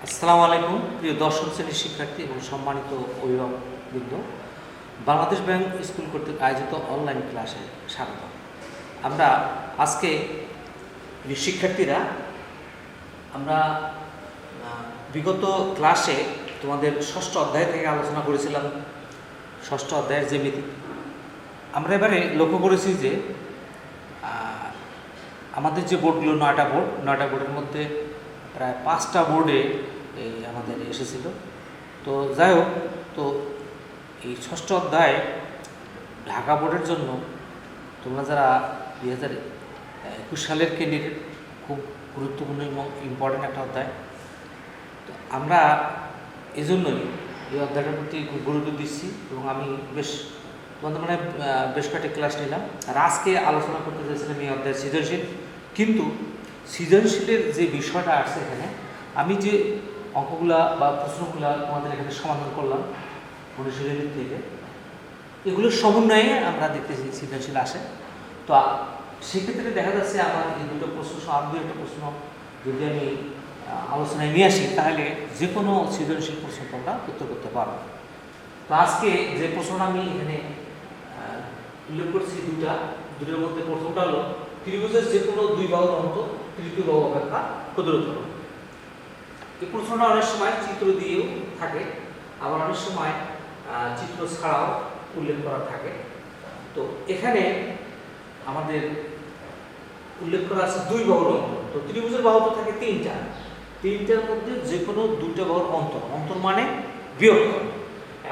আসসালামু আলাইকুম প্রিয় দর্শক শ্রেণীর শিক্ষার্থী এবং সম্মানিত অভিভাবকবৃন্দ, বাংলাদেশ ব্যাংক স্কুল কর্তৃক আয়োজিত অনলাইন ক্লাসে স্বাগত। আমরা আজকে প্রিয় শিক্ষার্থীরা আমরা বিগত ক্লাসে তোমাদের ষষ্ঠ অধ্যায় থেকে আলোচনা করেছিলাম, ষষ্ঠ অধ্যায়ের জ্যামিতি। আমরা এবারে লক্ষ্য করেছি যে আমাদের যে বোর্ডগুলো 9টা বোর্ডের মধ্যে প্রায় 5টা বোর্ডে আমাদের এসেছিল। তো যাই হোক, তো এই ষষ্ঠ অধ্যায় ঢাকা বোর্ডের জন্য তোমরা যারা 2021 সালের ক্যান্ডিডেট, খুব গুরুত্বপূর্ণ এবং ইম্পর্টেন্ট একটা অধ্যায়। তো আমরা এজন্যই এই অধ্যায়টার প্রতি খুব গুরুত্ব দিচ্ছি এবং আমি তোমাদের মানে বেশ কয়েকটি ক্লাস নিলাম। আর আজকে আলোচনা করতে চাইছিলাম এই অধ্যায় সৃজনশীল, কিন্তু সৃজনশীলের যে বিষয়টা আসছে এখানে, আমি যে অঙ্কগুলা বা প্রশ্নগুলা তোমাদের এখানে সমাধান করলাম অনুশীলনীর থেকে, এগুলোর সমন্বয়ে আমরা দেখতেছি সৃজনশীল আসে। তো সেক্ষেত্রে দেখা যাচ্ছে আমার এই দুটো প্রশ্ন আর দু একটা প্রশ্ন যদি আমি আলোচনায় নিয়ে আসি, তাহলে যে কোনো সৃজনশীল প্রশ্ন তোমরা উত্তর করতে পারো। তো আজকে যে প্রশ্নটা আমি এখানে উল্লেখ করছি দুটোর মধ্যে প্রথমটা হলো ত্রিভুজের যে কোনো দুই বাহুর অন্তর তৃতীয় বাহু অপেক্ষা ক্ষুদ্রতর। এই প্রশ্নটা অনেক সময় চিত্র দিয়েও থাকে, আবার অনেক সময় চিত্র ছাড়াও উল্লেখ করা থাকে। তো এখানে আমাদের উল্লেখ করা আছে দুই বাহুর অন্তর। তো ত্রিভুজের বাহু তো থাকে তিনটার মধ্যে যে কোনো দুইটা বাহুর অন্তর মানে বিয়োগ।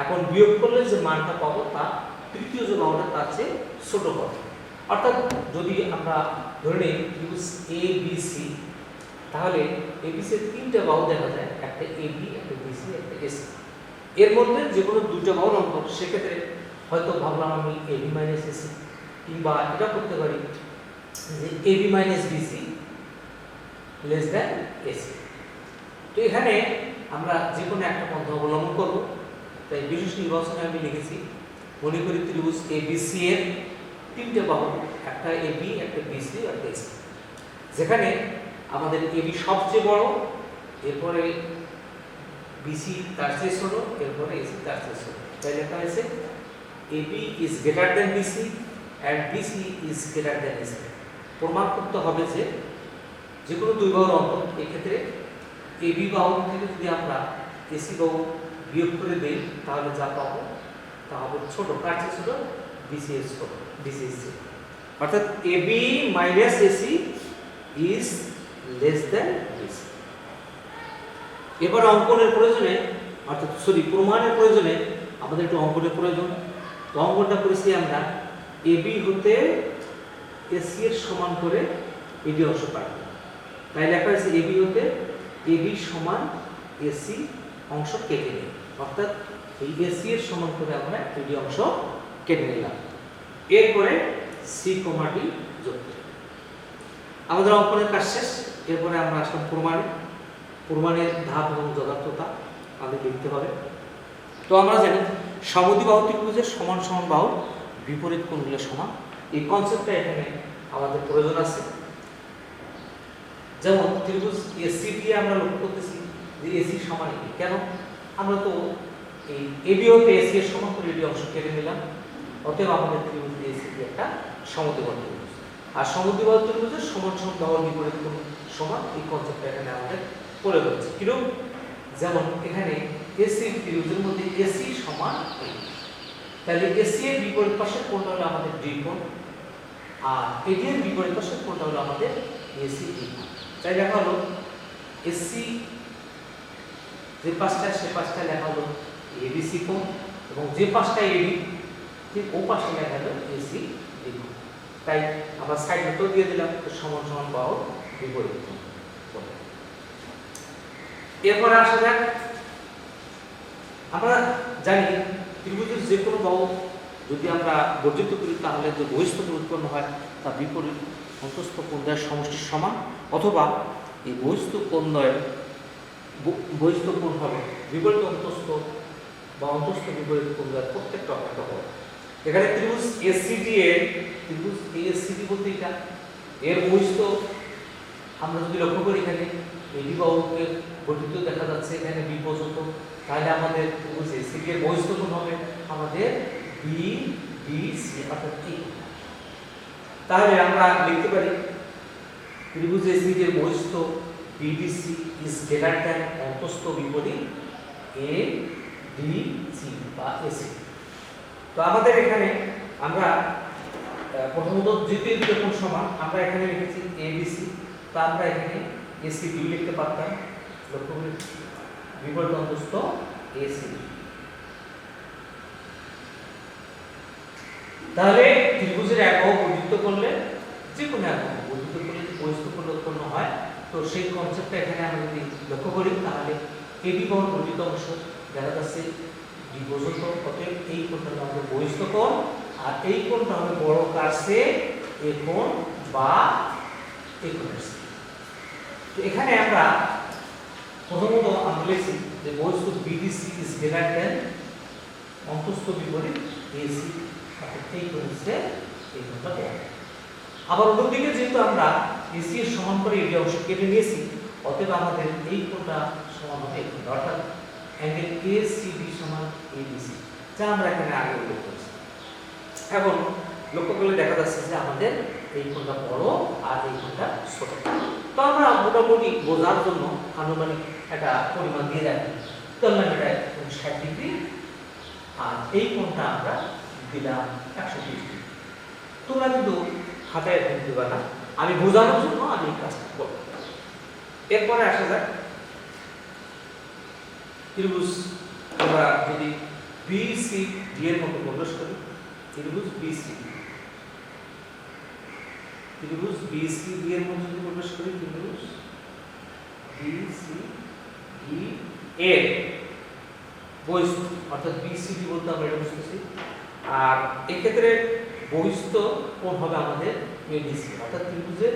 এখন বিয়োগ করলে যে মানটা পাবো তা তৃতীয় যে বাহুটা তার চেয়ে ছোট হবে। অর্থাৎ যদি আমরা ধরে নিই ত্রিভুজ এ বি সি, তাহলে এবিসি এর তিনটা বাহু দেখা যায়, একটা এবি, একটা বিসি, একটা এসি। এর মধ্যে যে কোনো দুইটা বাহুর অন্তর, সেক্ষেত্রে হয়তো ভাবলাম আমি এবি মাইনাস এসি, কিংবা এটা করতে পারি যে AB minus BC less than AC. তো এখানে আমরা যে কোনো একটা পন্থা অবলম্বন করব। তাই বিশেষ নির্বাচনে আমি লিখেছি, মনে করি ত্রিভুজ এবিসি এর তিনটে বাহু, একটা এবি, একটা বিসি, একটা এসি, যেখানে আমাদের এবি সবচেয়ে বড়, এরপরে বিসি তার চেয়ে ছোট, এরপরে এসি তার চেয়ে ছোট। তাই লেখা হয়েছে AB is greater than BC and BC is greater than AC. প্রমাণ করতে হবে যে কোনো দুই বাহুর অন্তর, এক্ষেত্রে এবি বাহু থেকে যদি আমরা এসি বাহু বিয়োগ করে দিই, তাহলে যা পাবো তা হবে ছোট। কার চেয়ে ছোট? বিসি এর ছোট, বিসি এর চেয়ে। অর্থাৎ AB minus AC is less than BC. এবার অঙ্কনের প্রয়োজনে, অর্থাৎ প্রমাণের প্রয়োজনে আমাদের একটু অঙ্কনের প্রয়োজন। তো অঙ্কনটা করেছি আমরা এবি হতে এসি এর সমান করে এডি অংশ কাটব। তাই লেখা হয়েছে এবি হতে এবি সমান এসি অংশ কেটে নিই, অর্থাৎ এই এসি এর সমান করে আমরা এডি অংশ কেটে নিলাম। এরপরে সি কমা ডি যোগ করি। আমাদের অঙ্কনের কাজ শেষ। এরপরে আমরা আসলাম প্রমাণের ধাপ এবং যথার্থতা আমাদের দেখতে হবে। তো আমরা জানি সমদ্বিবাহু ত্রিভুজের সমান সমান বাহু বিপরীত কোণগুলো সমান, এই কনসেপ্টটা এখানে আমাদের প্রয়োজন আছে। যেমন ত্রিভুজ এসি দিয়ে আমরা লক্ষ্য করতেছি যে এসি সমান এবি। কেন? আমরা তো এই এবি হতে এসি এর সমান করে এডি অংশ কেটে নিলাম, অতএব আমাদের ত্রিভুজ এসি একটা সমদ্বিবাহু ত্রিভুজ। আর সমদ্বিবাহু ত্রিভুজের সমান সমান বাহুর বিপরীত কোণ সমান, এই কনসেপ্টটা এখানে আমাদের প্রয়োগ হচ্ছে। কিরকম? যেমন এখানে এসি ত্রিভুজের মধ্যে এসি সমান এবি, তাহলে এসি এর বিপরীত পাশের কোণটা হলো আমাদের ডি কোণ, আর এডি এর বিপরীত পাশের কোণটা হলো আমাদের এসি ডি কোণ। তাই লেখা হলো এসি যে পাশটা, সে পাশটা লেখা হলো এবিসি কোণ, এবং যে পাশটা এবি ঠিক ও পাশে লেখা হলো এসি ডি কোণ। তাই আমরা সাইড উত্তর দিয়ে দিলাম সমান সমান বাহু বিপরীত কোণ। এরপরে আসা যাক, আমরা জানি ত্রিভুজের যে কোনো বাহু যদি আমরা বর্জিত করি, তাহলে যে বহিস্থ কোণ উৎপন্ন হয় তা বিপরীত অন্তস্থ কোণদ্বয়ের সমষ্টির সমান, অথবা এই বহিস্থ কোণ হবে বিপরীত অন্তস্থ বা অন্তস্থ বিপরীত কোণদ্বয়ের প্রত্যেকটা অপেক্ষা হবে। এখানে ত্রিভুজ এসিডি বলতে এটা এর বহিস্থ আমরা যদি লক্ষ্য করি, এখানে এডি বাহুকে গঠিত দেখা যাচ্ছে এখানে বি পর্যন্ত, তাহলে আমাদের ত্রিভুজ এসিডি এর বহিস্থ কোণ হবে আমাদের বি ডি সি অর্থাৎ এই। তাহলে আমরা লিখতে পারি ত্রিভুজ এসিডি এর বহিস্থ বিডিসি ইজ গ্রেটার দ্যান অন্তস্থ বিপরীত এ ডি সি বা এসি। তো আমাদের এখানে আমরা প্রথমত দ্বিতীয় দুটো কোণ সমান, আমরা এখানে লিখেছি এবিসি, তো আমরা এখানে এসি বি লিখতে পারতাম, লক্ষ্য করি বিপরীত অন্তস্থ এসি। তাহলে ত্রিভুজের একক বর্ধিত করলে, যে কোনো একক বর্ধিত করলে যে বহিস্থ কোণ উৎপন্ন হয়, তো সেই কনসেপ্টটা এখানে আমরা যদি লক্ষ্য করি তাহলে এবি বাহুর বর্ধিত অংশ দেখা যাচ্ছে ডি পর্যন্ত, অতএব এই কোণটা হবে বহিস্থ কোণ, আর এই কোণটা হবে বড় কার্সে এ কোণ বা এই কোণের সি। তো এখানে আমরা প্রথমত আমরা লিখছি যে বহিস্থ বিডিসি ইজ গ্রেটার দ্যান অন্তস্থ বিপরীত এসি, অর্থাৎ এই কোণে এই কোণটা বড়। আবার অন্যদিকে যেহেতু আমরা এসি এর সমান করে এই অংশ কেটে নিয়েছি, অতএব আমাদের এই কোণটা সমান হবে এই কোণটা, অর্থাৎ অ্যাঙ্গেল এসিবি সমান এবিসি, যা আমরা এখানে আগে উল্লেখ করেছি। এখন লক্ষ্য করলে দেখা যাচ্ছে যে আমাদের এই কোণটা বড় আর এই কোণটা ছোট। তো আমরা মোটামুটি বোঝার জন্য আনুমানিক একটা পরিমাণ দিয়ে রাখি, ধরলাম এটা 60 ডিগ্রি, আর এই কোণটা আমরা দিলাম 120 ডিগ্রি। তোমরা কিন্তু খাতায় দিবা না, আমি বোঝানোর জন্য আমি এই কাজটা করব। এরপরে আসা যাক ত্রিভুজ, আমরা যদি বিসি ডি এর মধ্যে প্রবেশ করি, ত্রিভুজ বিসি ডি এর মধ্যে যদি প্রবেশ করি, ত্রিভুজ বিসি ডি এর বহিস্থ অর্থাৎ বিসিডি বলতে আমরা এটা বুঝতেছি, আর এক্ষেত্রে বহিস্থ কোণ হবে আমাদের এডিসি, অর্থাৎ ত্রিভুজের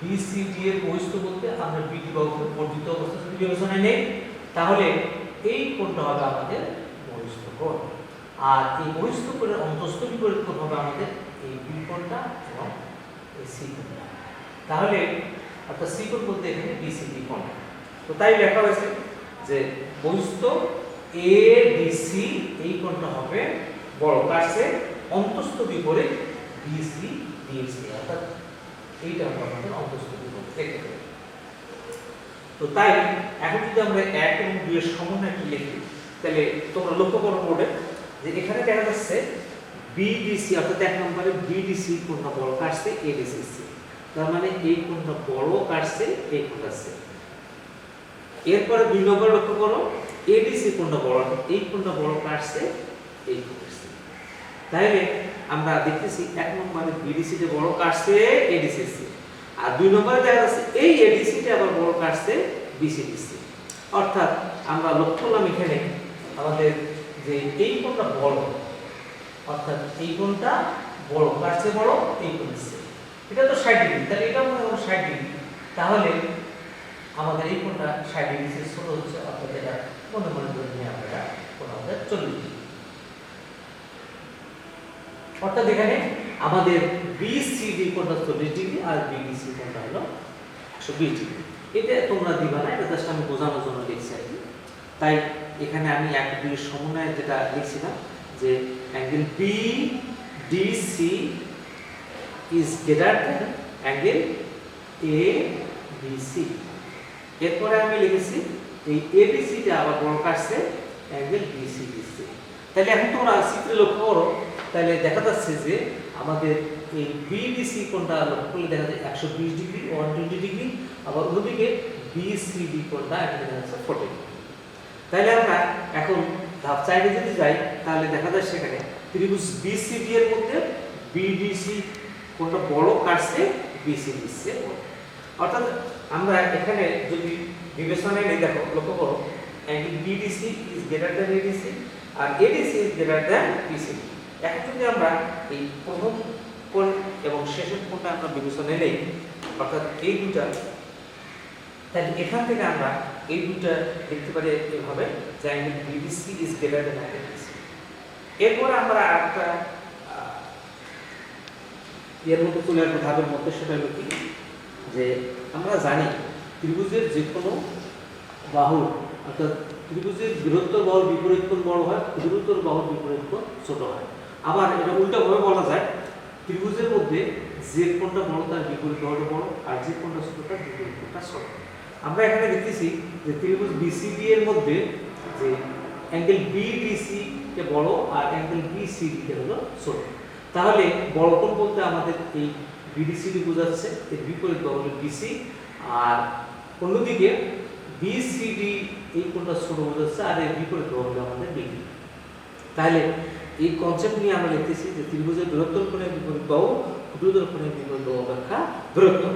বিসিডি এর বহিস্থ বলতে আমরা বিডি বাহুকে বর্ধিত অবস্থা যদি বিবেচনায় নেই, তাহলে এই কোণটা হবে আমাদের বহিস্থ কোণ, আর এই বহিস্থ কোণের অন্তস্থ বিপরীত কোণ হবে আমাদের এই বি কোণটা এবং এই সি কোণটা। তাহলে অর্থাৎ সি কোণ বলতে এখানে বিসিডি কোণ। তো তাই লেখা হয়েছে যে বহিস্থ এডিসি এই কোণটা হবে বড় কার্সে অন্তস্থ বিপরীত বিসি ডিএসি, অর্থাৎ এইটা হবে আমাদের অন্তস্থ বিপরীত দেখতে পাই। তো তাই এখন যদি আমরা 1 এবং 2 এর সমন্বয় কি লিখি, তাহলে তোমরা লক্ষ্য করো বোর্ডে যে এখানে দেখা যাচ্ছে বিডিসি অর্থাৎ 1 নম্বরে বিডিসি কোণটা বড় কাটছে এডিসি সি, তার মানে এই কোণটা বড় কাটছে এই কোণটা সি। এরপরে 2 নম্বরে লক্ষ্য করো এডিসি কোণটা বড়, এই কোণটা বড় কাটছে এই কোণটা সি। তাহলে আমরা দেখতেছি 1 নম্বরে বিডিসি তে বড় কাটছে এডিসি সি, আর 2 নম্বরে দেখা যাচ্ছে এই এডিসি তে আবার বড় কাটছে বিসিডি সি। অর্থাৎ আমরা লক্ষ্য করলাম এখানে আমাদের যে এই কোণটা বড়, অর্থাৎ এই কোণটা বড় কাটছে বড় এই কোণের সি, এটা তো 60 ডিগ্রি, তাহলে এটা মনে হয় 60 ডিগ্রি, তাহলে আমাদের এই কোণটা 60 ডিগ্রি থেকে ছোট হচ্ছে, অর্থাৎ এটা মনে মনে ধরে নিয়ে আমরা কোণ আমাদের 40 ডিগ্রি। অর্থাৎ এখানে আমাদের বিসিডি কোণটা 40 ডিগ্রি আর বিডিসি কোণটা হলো 120 ডিগ্রি। এটা তোমরা দিবা না, এটা জাস্ট আমি বোঝানোর জন্য লিখছি আর কি। তাই এখানে আমি 1 2 এর সমন্বয়ে যেটা লিখছিলাম যে angle BDC is greater than angle ABC. এরপরে আমি লিখেছি এই এবিসি টা আবার বড় কাটছে অ্যাঙ্গেল বিসিডিসি। তাহলে এখন তোমরা চিত্রে লক্ষ্য করো, তাহলে দেখা যাচ্ছে যে আমাদের এই বিডিসি কোণটা লক্ষ্য করলে দেখা যায় 120 ডিগ্রি 120 ডিগ্রি, আবার অন্যদিকে বিসিডি কোণটা এখানে দেখা যাচ্ছে 40 ডিগ্রি। তাহলে আমরা এখন ধাপ 4 এ যদি যাই তাহলে দেখা যায় সেখানে ত্রিভুজ বিসিডি এর মধ্যে বিডিসি কোণটা বড় কাটছে বিসিডিসি এর মধ্যে। অর্থাৎ আমরা এখানে যদি বিবেচনায় নেই, দেখো লক্ষ্য করো angle BDC is greater than ADC আর ADC is greater than BCD. এখন যদি আমরা এই প্রথম কোণ এবং শেষের কোণটা আমরা বিবেচনায় নেই, অর্থাৎ এই দুটা, তাহলে এখান থেকে আমরা এই দুটা দেখতে পারি এভাবে যে angle BDC is greater than angle BC. এরপর আমরা একটা এর মধ্যে চলে আসবো ধাপের মধ্যে, সেটা হলো কি যে আমরা জানি ত্রিভুজের যে কোনো বাহু অর্থাৎ ত্রিভুজের বৃহত্তর বাহুর বিপরীত কোণ বড় হয়, ক্ষুদ্রতর বাহুর বিপরীত কোণ ছোট হয়। আবার এটা উল্টাভাবে বলা যায়, ত্রিভুজের মধ্যে যে কোণটা বড় তার বিপরীত বাহুটা বড়, আর যে কোণটা ছোট তার বিপরীত কোণটা ছোট। আমরা এখানে দেখতেছি যে ত্রিভুজ বিসিডি এর মধ্যে যে অ্যাঙ্গেল বিডিসি কে বড় আর অ্যাঙ্গেল বিসিডি কে হলো ছোট। তাহলে বড় কোণ বলতে আমাদের এই বিডিসিডি বোঝাচ্ছে, এর বিপরীত বাহু হলো বিসি, আর অন্যদিকে বিসিডি এই কোণটা ছোট বোঝাচ্ছে আর এর বিপরীত বাহু হলো আমাদের বিডি। তাহলে এই কনসেপ্ট নিয়ে আমরা লিখতেছি যে ত্রিভুজের বৃহত্তর কোণের বিপরীত বাহু ক্ষুদ্রতর কোণের বিপরীত বাহু অপেক্ষা বৃহত্তর।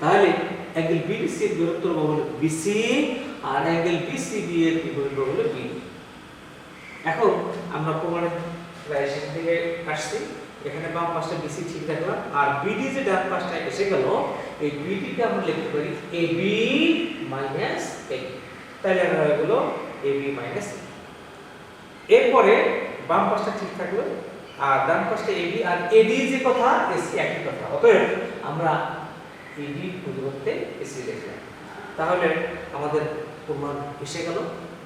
তাহলে অ্যাঙ্গেল বিডিসি এর বৃহত্তর বাহু হলো বিসি আর অ্যাঙ্গেল বিসিডি এর বিপরীত বাহু হলো বিডি। এখন আমরা প্রমাণের প্রায় শেষ থেকে আসছি। এখানে বাম পাশটা বিসি ঠিক রাখলাম, আর বিডি যে ডান পাশটা এসে গেল, এই বিডিকে আমরা লিখতে পারি এবি মাইনাস এ। তাহলে আমরা হয়ে গেল এবি মাইনাস এ। এরপরে বাম পাশটা ঠিক থাকলো আর ডান পাশটা এবি, আর এডি যে কথা এসি একই কথা। অতএব আমরা এডি পরিবর্তে এসি লিখলাম। তাহলে আমাদের প্রমাণ এসে গেল।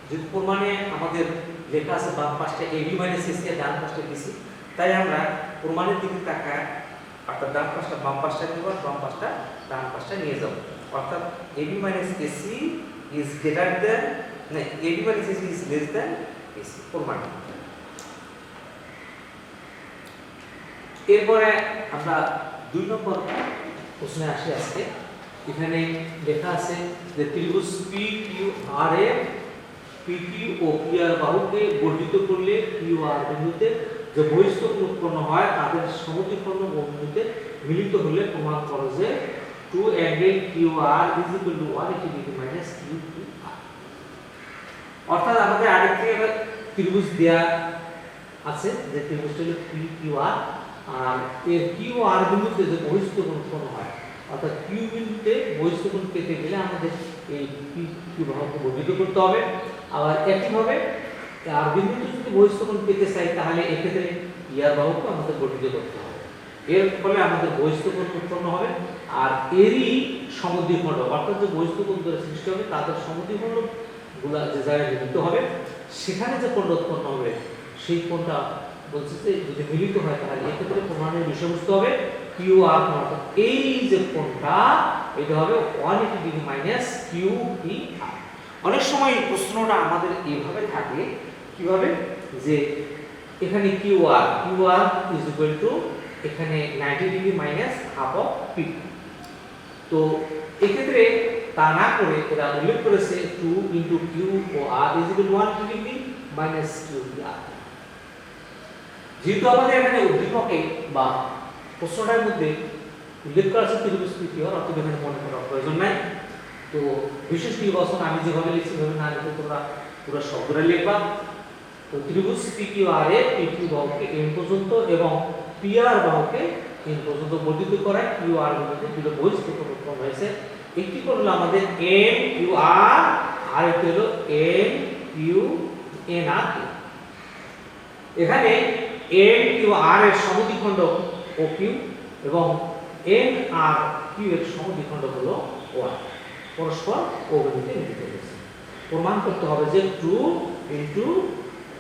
যদি প্রমাণে আমাদের লেখা আছে বাম পাশটা এবি মাইনাস এসি আর ডান পাশটা বিসি, তাই আমরা প্রমাণের দিকে তাকায় অর্থাৎ ডান পাশটা বাম পাশটা নিব, বাম পাশটা ডান পাশটা নিয়ে যাব। অর্থাৎ AB minus AC is greater than, না AB minus AC is less than AC প্রমাণ। এরপরে আমরা 2 নম্বর প্রশ্নে আসি আজকে। এখানে লেখা আছে যে ত্রিভুজ PQR এ PQ ও PR বাহুকে বর্ধিত করলে QR বিন্দুতে যে বহিঃস্থ কোণ উৎপন্ন হয় তাদের সমদ্বিখণ্ড বিন্দুতে মিলিত হলে প্রমাণ করো যে 2 angle QR = 180 degree minus QPR। অর্থাৎ আমাদের আরেকটি ত্রিভুজ দেয়া আছে যে ত্রিভুজটা হলো PQR, আর এর QR বিন্দুতে যে বহিঃস্থ কোণ উৎপন্ন হয় অর্থাৎ Q বিন্দুতে বহিঃস্থ কোণ পেতে গেলে আমাদের এই PQ বাহুকে বর্ধিত করতে হবে। আবার একইভাবে আর বিন্দুতে যদি বহিঃস্থ কোণ পেতে চাই তাহলে এক্ষেত্রে PR বাহুকে আমাদের বর্ধিত করতে হবে। এর ফলে আমাদের বহিঃস্থ কোণ উৎপন্ন হবে, আর এরই সমদ্বিখণ্ড অর্থাৎ যে বহিঃস্থ কোণ দ্বারা সৃষ্টি হবে তাদের সমদ্বিখণ্ড গুলা যে জায়গায় মিলিত হবে সেখানে যে কোণ উৎপন্ন হবে সেই কোণটা বলছে যে যদি মিলিত হয় তাহলে এক্ষেত্রে প্রমাণের বিষয়বস্তু হবে QR। অর্থাৎ এই যে কোণটা এটা হবে 180 ডিগ্রি মাইনাস QPR। অনেক সময় এই প্রশ্নটা আমাদের এইভাবে থাকে, কিভাবে যে এখানে QR এখানে 90 degree minus half of P। তো এক্ষেত্রে তা না করে এরা উল্লেখ করেছে 2 × QR = 180 ডিগ্রি মাইনাস QPR। যেহেতু আমাদের এখানে উদ্দীপকে বা প্রশ্নটার মধ্যে উল্লেখ করা আছে ত্রিভুজ PQR, অর্থাৎ এখানে মনে করার প্রয়োজন নাই। তো বিশেষ নির্বাচন আমি যেভাবে লিখছি সেভাবে না লিখে তোমরা পুরো শব্দটা লিখবা। তো ত্রিভুজ PQR এ PQ বাহুকে n পর্যন্ত এবং PR বাহুকে n পর্যন্ত বর্ধিত করায় QR বিন্দুতে দুটো বহিঃস্থ কোণ উৎপন্ন হয়েছে। একটি কোণ হলো আমাদের MQR আর একটি হলো MQNR। এখানে MQR এর সমদ্বিখণ্ড OQ এবং NRQ এর সমদ্বিখণ্ড হলো OR, পরস্পর O বিন্দুতে মিলিত হয়েছে। প্রমাণ করতে হবে যে 2 ×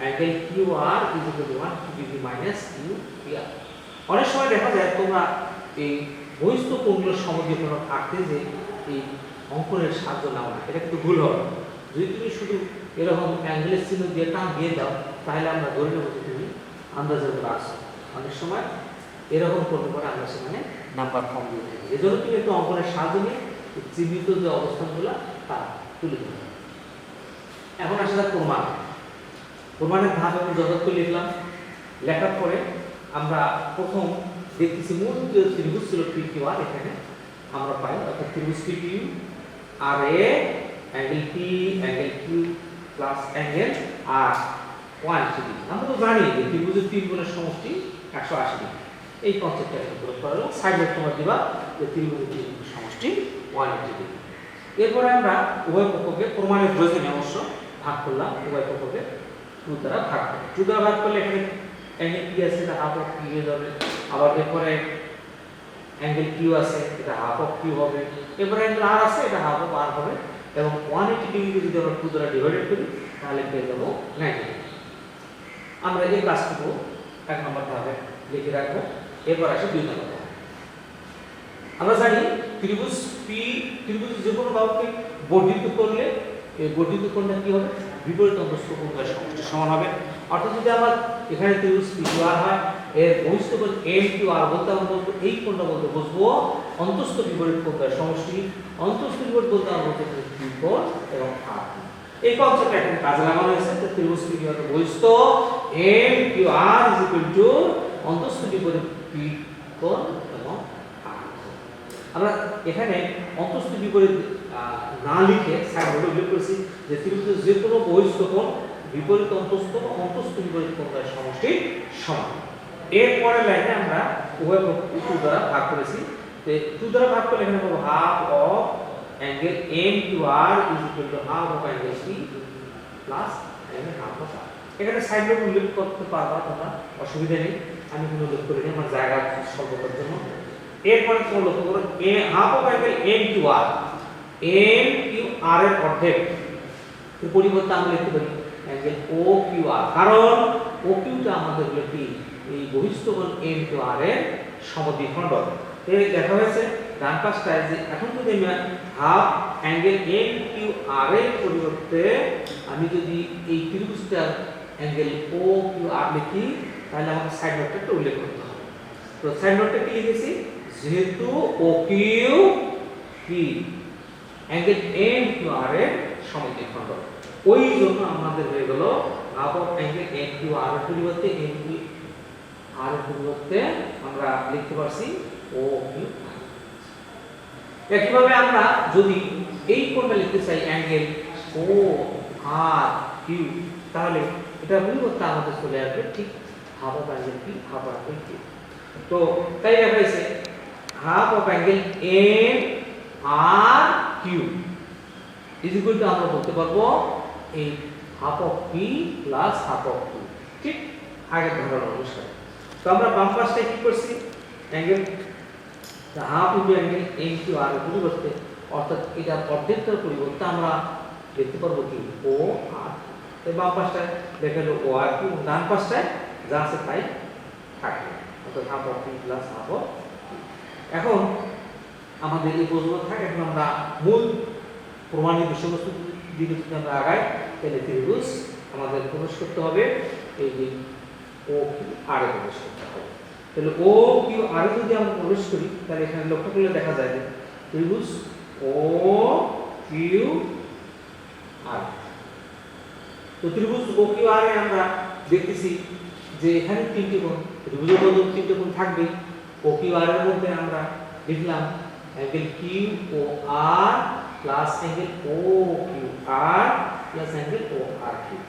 angle QR = 180 degree minus QPR। অনেক সময় দেখা যায় তোমরা এই বহিঃস্থ কোণগুলোর সমদ্বিখণ্ড আঁকতে যে এই অঙ্কনের সাহায্য নাও না, এটা কিন্তু ভুল হবে। যদি তুমি শুধু এরকম অ্যাঙ্গেলের চিহ্ন দিয়ে টান দিয়ে দাও তাহলে আমরা ধরে নেব যে তুমি আন্দাজের উপর আসো। অনেক সময় এরকম করতে পারে আমরা সেখানে নাম্বার কম দিয়ে থাকি। এজন্য তুমি একটু অঙ্কনের সাহায্য নিয়ে চিহ্নিত যে অবস্থানগুলো তা তুলে ধরো। এখন আসলে প্রমাণ, প্রমাণের ধাপ আমি যথার্থ লিখলাম। লেখার পরে আমরা প্রথম দেখতেছি মূল ত্রিভুজ ছিল PQR, এখানে আমরা পাই অর্থাৎ ত্রিভুজ PQR এ angle P angle Q plus angle R 180 degree. আমরা তো জানি যে ত্রিভুজের 3 কোণের সমষ্টি 180 ডিগ্রি। এই কনসেপ্টটা প্রয়োগ করা হলো। সাইডে তোমরা দিবা যে ত্রিভুজের 3 কোণের সমষ্টি 180 ডিগ্রি। এরপরে আমরা উভয় পক্ষকে প্রমাণের প্রয়োজনে অবশ্য ভাগ করলাম, উভয় পক্ষকে 2 দ্বারা ভাগ করব। 2 দ্বারা ভাগ করলে এখানে অ্যাঙ্গেল P আছে না হাফ অফ P হয়ে যাবে। আবার এরপরে অ্যাঙ্গেল কিউ আছে এটা হাফ অফ কিউ হবে, এরপর অ্যাঙ্গেল আর আছে এটা হাফ অফ আর হবে, এবং 180 ডিগ্রি যদি আমরা 2 দ্বারা ডিভাইডেড করি তাহলে পেয়ে যাবো 90 ডিগ্রি। আমরা এই কাজটুকু 1 নম্বর ধাপে লিখে রাখবো। এরপর আসে 2 নম্বর ধাপ। আমরা জানি ত্রিভুজ পি, ত্রিভুজ যে কোনো বাহুকে বর্ধিত করলে এই বর্ধিত কোণটা কি হবে, বিপরীত অন্তস্থ কোণের সমষ্টির সমান হবে। অর্থাৎ যদি আমার এখানে ত্রিভুজ পি কিউ আর হয়, এর বহিস্থ কোণ এম কিউ আর বলতে আমরা বলবো এই কোণটা বলতে বুঝবো অন্তস্থ বিপরীত কোণের সমষ্টি, অন্তস্থ বিপরীত বলতে আমরা বলতে কিউ কোণ এবং আর। এই কনসেপ্ট এখানে কাজে লাগানো হয়েছে যে ত্রিভুজ পি কিউ আর বহিস্থ M Q R is equal to অন্তস্থ বিপরীত পি কোণ এবং আর। আমরা এখানে অন্তস্থ বিপরীত না লিখে সাইড নোটে উল্লেখ করেছি যে ত্রিভুজের যে কোনো বহিস্থ কোণ বিপরীত অন্তস্থ বা অন্তস্থ বিপরীত কোণের সমষ্টি সমান। এর পরের লাইনে আমরা উভয় পক্ষকে 2 দ্বারা ভাগ করেছি। তো 2 দ্বারা ভাগ করলে এখানে পাবো half of angle M Q R is equal to half of angle C plus angle half of R. এখানে সাইড নোট উল্লেখ করতে পারবা তোমরা, অসুবিধা নেই, আমি কোনো উল্লেখ করিনি আমার জায়গা স্বল্পতার জন্য। এরপরে তোমরা লক্ষ্য করো এ half of angle M Q R, M Q R এর অর্ধেক, এর পরিবর্তে আমরা লিখতে পারি অ্যাঙ্গেল ও কিউ আর, কারণ ও কিউটা আমাদের হলো কি এই বহিস্থ কোণ এম কিউ আর এর সমদ্বিখণ্ডক। এই দেখা হয়েছে ডান পাশটায় যে এখন যদি আমি half angle M Q R এর পরিবর্তে আমি যদি এই ত্রিভুজটার অ্যাঙ্গেল ও কিউ আর লিখি তাহলে আমাকে সাইড নোটটা একটু উল্লেখ করতে হবে। তো সাইড নোটটা কি লিখেছি, যেহেতু ও কিউ কি অ্যাঙ্গেল এম কিউ আর এর সমদ্বিখণ্ডক, ওই জন্য আমাদের হয়ে গেল half of angle M Q R এর পরিবর্তে এম কিউ আর এর পরিবর্তে আমরা লিখতে পারছি ও কিউ। একইভাবে আমরা যদি এই কোণটা লিখতে চাই অ্যাঙ্গেল ও আর কিউ, তাহলে এটা পরিবর্তে আমাদের চলে আসবে ঠিক half of angle P half of angle Q. তো তাই দেখা যাচ্ছে half of angle M R Q is equal to আমরা বলতে পারবো এই half of P plus half of Q, ঠিক আগের ধারণা অনুসারে। তো আমরা বাম পাশে কি করছি, angle half into angle M Q R এর পরিবর্তে, অর্থাৎ এটা অর্ধেকটার পরিবর্তে আমরা লিখতে পারবো কি ও আর। তো বাম পাশটায় দেখা গেল ও আর কিউ, ডান পাশটায় যা আছে তাই থাকবে, অর্থাৎ half of P plus half of. এখন আমাদের এই প্রশ্নটা থাকে, এখন আমরা মূল প্রমাণিত বিষয়বস্তু দিকে যদি আমরা আগাই তাহলে ত্রিভুজ আমাদের প্রবেশ করতে হবে এই যে ও কিউ আর এ প্রবেশ করতে হবে। তাহলে ও কিউ আর এ যদি আমরা প্রবেশ করি তাহলে এখানে লক্ষ্য করলে দেখা যায় যে ত্রিভুজ ও কিউ আর, তো ত্রিভুজ ও কিউ আর এ আমরা দেখতেছি যে এখানে 3টি কোণ, ত্রিভুজের মধ্যে 3টি কোণ থাকবে। ও কিউ আর এর মধ্যে আমরা লিখলাম angle Q O R plus angle O Q R plus angle O R Q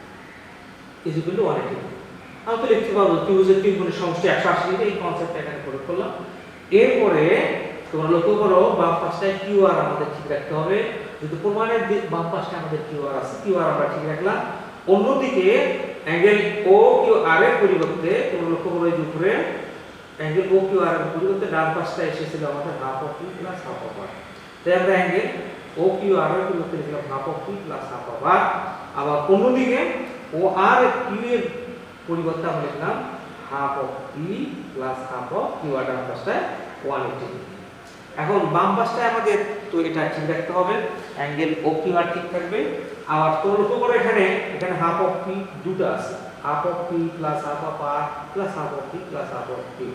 is equal to 180। আমরা তো লিখতে পারবো ত্রিভুজের 3 কোণের সমষ্টি 180 ডিগ্রি, এই কনসেপ্টটা এখানে প্রয়োগ করলাম। এরপরে তোমরা লক্ষ্য করো বাম পাশটায় কিউ আর আমাদের ঠিক রাখতে হবে, যেহেতু প্রমাণের বাম পাশে আমাদের কিউ আর আছে, কিউ আর আমরা ঠিক রাখলাম। অন্যদিকে অ্যাঙ্গেল ও কিউ আর এর পরিবর্তে তোমরা লক্ষ্য করো এই উপরে অ্যাঙ্গেল ও কিউ আর এর পরিবর্তে ডান পাশটা এসেছিল আমাদের half of Q plus half of R. তাই আমরা অ্যাঙ্গেল ও কিউ আর এর পরিবর্তে লিখলাম half of Q plus half of R. আবার অন্যদিকে ও আর কিউ এর পরিবর্তে আমরা লিখলাম half of P plus half of Q R, ডান পাশটায় 180। এখন বাম পাশটায় আমাদের তো এটা ঠিক রাখতে হবে, অ্যাঙ্গেল ও কিউ আর ঠিক থাকবে। আবার তো লক্ষ্য করো এখানে হাফ অফ পি দুটো আছে, half of P plus half of R plus half of P plus half of Q.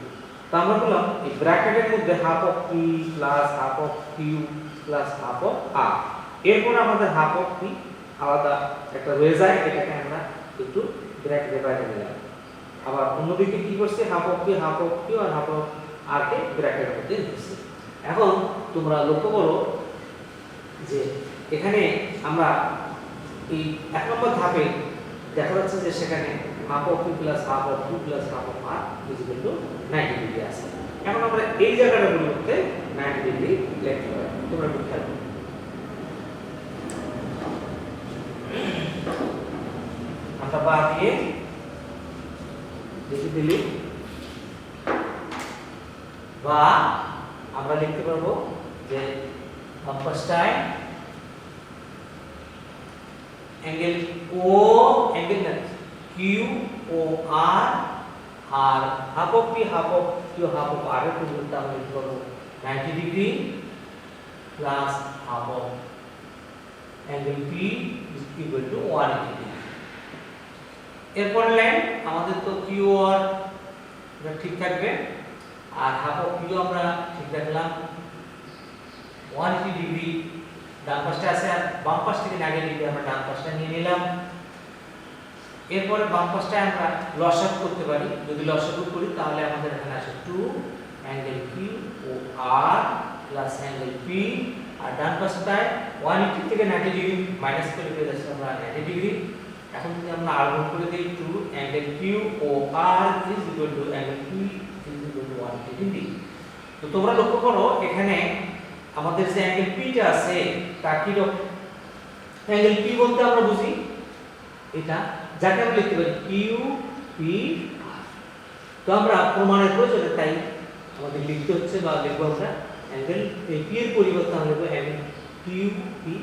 তো আমরা বললাম এই ব্র্যাকেটের মধ্যে half of P plus half of Q plus half of R, এরপর আমাদের হাফ অফ পি আলাদা একটা রয়ে যায়, এটাকে আমরা একটু ব্র্যাকেটে বাইরে দিলাম। আবার অন্যদিকে কি করছে half of Q R half of R কে ব্র্যাকেটের মধ্যে দিচ্ছে। এখন তোমরা লক্ষ্য করো যে এখানে আমরা এই 1 নম্বর ধাপে দেখা যাচ্ছে যে সেখানে half of Q plus half of Q plus half of R is equal to 90 degree আছে। এখন আমরা এই জায়গাটার পরিবর্তে 90 ডিগ্রি লিখতে পারি। তোমরা একটু খেয়াল করো, আমরা বা দিয়ে লিখে দিলি বা আমরা লিখতে পারবো যে বাম পাশটায় অ্যাঙ্গেল ও অ্যাঙ্গেল না Q O R R half of P half of Q half of R এর পরিবর্তে আমরা লিখতে পারবো 90 degree plus half of angle P is equal to 180 degree. এরপর লাইন আমাদের তো কিউ আর ঠিক থাকবে আর হাফ অফ কিউ আমরা ঠিক রাখলাম 180 ডিগ্রি ডান পাশটা আছে আর বাম পাশ থেকে 90 ডিগ্রি আমরা ডান পাশটা নিয়ে নিলাম। এরপরে বাম পাশটায় আমরা লসাগু করতে পারি, যদি লসাগু করি তাহলে আমাদের এখানে আসে 2 angle Q O R plus angle P R ডান পাশটায় 180 থেকে 90 ডিগ্রি মাইনাস করে পেয়ে যাচ্ছে আমরা 90 ডিগ্রি। এখন যদি আমরা আর গুণ করে দেই 2 angle Q O R is equal to angle P is equal to 180 degree. তো তোমরা লক্ষ্য করো এখানে আমাদের যে অ্যাঙ্গেল পিটা আছে তা কি রকম? অ্যাঙ্গেল পি বলতে আমরা বুঝি এটা যাকে আমরা লিখতে পারি কিউ পি আর। তো আমরা প্রমাণের প্রয়োজনে তাই আমাদের লিখতে হচ্ছে বা লিখবো আমরা অ্যাঙ্গেল এই পি এর পরিবর্তে আমরা লিখবো angle Q P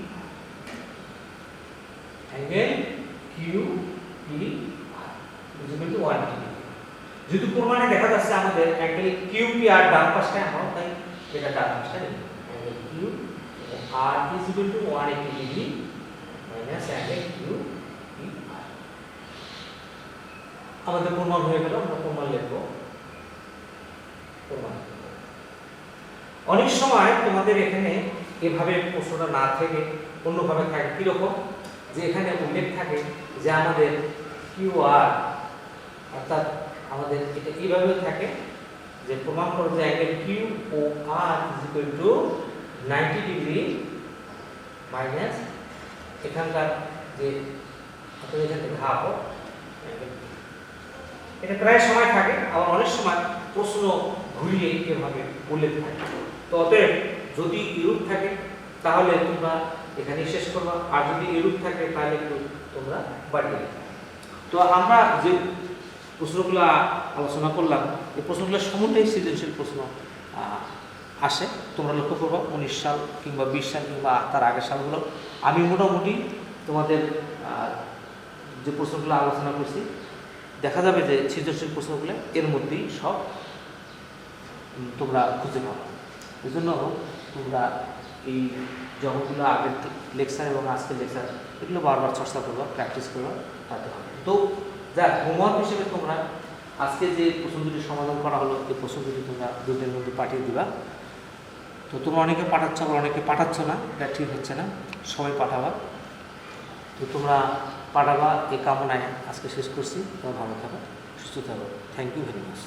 angle Q P R is equal to 180 degree. যদি প্রমাণে দেখা যাচ্ছে আমাদের অ্যাঙ্গেল কিউ পি আর ডান পাশটায় আমরা তাই এটা ডান পাশটায় লিখব angle Q R is equal to 180 degree minus angle Q P R. আমাদের প্রমাণ হয়ে গেল, আমরা প্রমাণ লিখব। প্রমাণ অনেক সময় তোমাদের এখানে এভাবে প্রশ্নটা না থেকে অন্যভাবে থাকে কিরকম, যে এখানে উল্লেখ থাকে যে আমাদের কিউ আর অর্থাৎ আমাদের এটা এইভাবে থাকে যে প্রমাণ করো যে angle Q O R is equal to 90 degree minus এখানকার যে অর্থাৎ এখান থেকে হাফ এটা প্রায় সময় থাকে, আবার অনেক সময় প্রশ্ন ঘুরিয়ে এভাবে উল্লেখ থাকে। তো অতএব যদি এরূপ থাকে তাহলে তোমরা এখানে শেষ করবা, আর যদি এরূপ থাকে তাহলে একটু তোমরা বাড়িয়ে দেবে। তো আমরা যে প্রশ্নগুলো আলোচনা করলাম এই প্রশ্নগুলো সমন্বয় সৃজনশীল প্রশ্ন আসে। তোমরা লক্ষ্য করবো 19 সাল কিংবা 20 সাল কিংবা তার আগের সালগুলো আমি মোটামুটি তোমাদের যে প্রশ্নগুলো আলোচনা করছি দেখা যাবে যে সৃজনশীল প্রশ্নগুলো এর মধ্যেই সব তোমরা খুঁজে পাবো। এই জন্য তোমরা এই যতগুলো আগের লেকচার এবং আজকের লেকচার এগুলো বারবার চর্চা করবা, প্র্যাকটিস করবা, তাতে হবে। তো যাক হোমওয়ার্ক হিসেবে তোমরা আজকে যে প্রশ্ন দুটি সমাধান করা হলো এই প্রশ্ন দুটি তোমরা দুদিনের মধ্যে পাঠিয়ে দিবা। তো তোমরা অনেকে পাঠাচ্ছ আবার অনেকে পাঠাচ্ছ না, এটা ঠিক হচ্ছে না, সবাই পাঠাবা। তো তোমরা পাঠাবা এই কামনায় আজকে শেষ করছি। তোমরা ভালো থাকো, সুস্থ থাকো। Thank you very much.